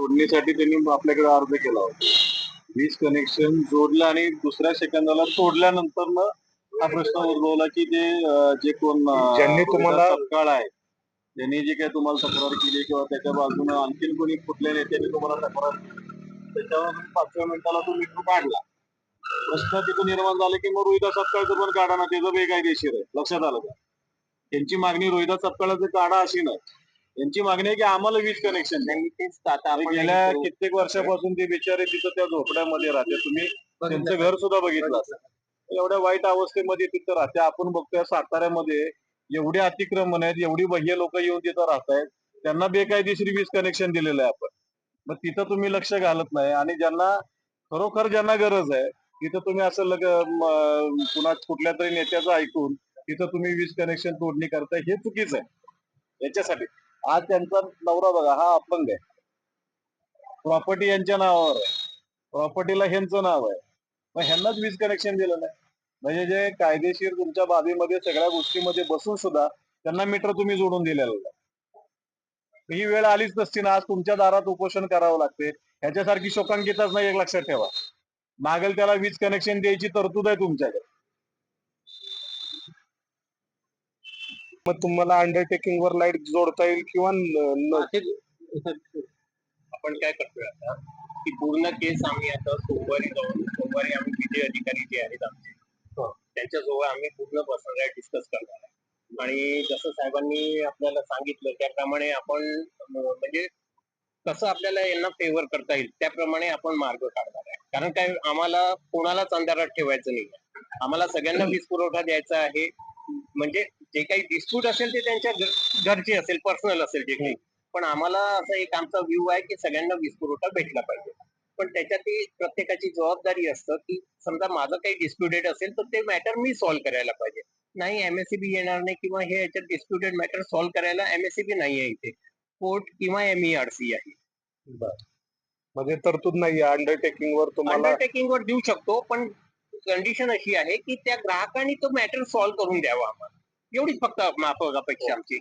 जोडणीसाठी त्यांनी आपल्याकडे अर्ज केला होता. वीज कनेक्शन जोडलं आणि दुसऱ्या सेकंदाला तोडल्यानंतर मग हा प्रश्न उद्भवला की जे कोण ज्यांनी तुम्हाला तत्काळ आहे त्यांनी जे काही तुम्हाला तक्रार केली किंवा त्याच्या बाजूने आणखीन कोणी कुठल्या नेत्यांनी तुम्हाला तक्रार केली त्याच्यावर 5व्या मिनिटाला तो मीटर काढला. प्रश्न तिथं निर्माण झाले की मग रोहिदास सपकाळचं पण काढा ना, त्याचं बेकायदेशीर आहे. लक्षात आलं का? त्यांची मागणी रोहिदास सपकाळाचं काढा अशी नाही. यांची मागणी आहे की आम्हाला वीज कनेक्शन द्या. गेल्या कित्येक वर्षापासून ते बिचारे तिथं त्या झोपड्यामध्ये राहते. तुम्ही त्यांचं घर सुद्धा बघितलं असेल. एवढ्या वाईट अवस्थेमध्ये तिथं राहते. आपण बघतोय साताऱ्यामध्ये एवढे अतिक्रमण आहेत, एवढी बाह्य लोक येऊन तिथं राहत आहेत, त्यांना बेकायदेशीर वीज कनेक्शन दिलेलं आहे आपण. मग तिथं तुम्ही लक्ष घालत नाही आणि ज्यांना खरोखर ज्यांना गरज आहे तिथं तुम्ही असं कुठल्या तरी नेत्याचं ऐकून तिथं तुम्ही वीज कनेक्शन तोडणी करताय, हे चुकीचं आहे. याच्यासाठी आज त्यांचा नवरा बघा हा अपंग आहे, प्रॉपर्टी यांच्या नावावर आहे, प्रॉपर्टीला ह्यांचं नाव आहे, मग ह्यांनाच वीज कनेक्शन दिलं नाही. म्हणजे जे कायदेशीर तुमच्या बाबीमध्ये सगळ्या गोष्टीमध्ये बसून सुद्धा त्यांना मीटर तुम्ही जोडून दिलेलं आहे. ही वेळ आलीच नसती ना, आज तुमच्या दारात उपोषण करावं लागते. ह्याच्यासारखी शोकांकिताच नाही, एक लक्षात ठेवा. मागेल त्याला वीज कनेक्शन द्यायची तरतूद आहे तुमच्याकडे. मग तुम्हाला अंडरटेकिंग वर लाईट जोडता येईल किंवा आपण काय करतोय आता की पूर्ण केस आम्ही आता सोमवारी आम्ही विधी अधिकारी जे आहेत आमचे त्यांच्याजवळ आम्ही पूर्ण बसणार आहे, डिस्कस करणार आहे. आणि जसं साहेबांनी आपल्याला सांगितलं त्याप्रमाणे आपण म्हणजे कसं आपल्याला यांना फेवर करता येईल त्याप्रमाणे आपण मार्ग काढणार आहे. कारण काय आम्हाला कोणालाच अंधारात ठेवायचं नाही. आम्हाला सगळ्यांना वीज पुरवठा द्यायचा आहे. म्हणजे जे काही डिस्प्यूट असेल ते त्यांच्या घरचे असेल, पर्सनल असेल जे काही, पण आम्हाला असं एक आमचा व्ह्यू आहे की सगळ्यांना वीज पुरवठा भेटला पाहिजे. पण त्याच्यात प्रत्येकाची जबाबदारी असतं की समजा माझं काही डिस्प्युटेड असेल तर ते मॅटर मी सॉल्व्ह करायला पाहिजे. नाही एमएससीबी येणार नाही किंवा हे याच्यात डिस्प्युटेड मॅटर सॉल्व्ह करायला एमएससीबी नाही आहे इथे, कोर्ट किंवा एमईआरसी आहे. म्हणजे तरतूद नाही अंडरटेकिंग वर तुम्हाला. अंडरटेकिंग वर देऊ शकतो, पण कंडिशन अशी आहे की त्या ग्राहकांनी तो मॅटर सॉल्व्ह करून द्यावा आम्हाला. एवढीच फक्त अपेक्षा आमची.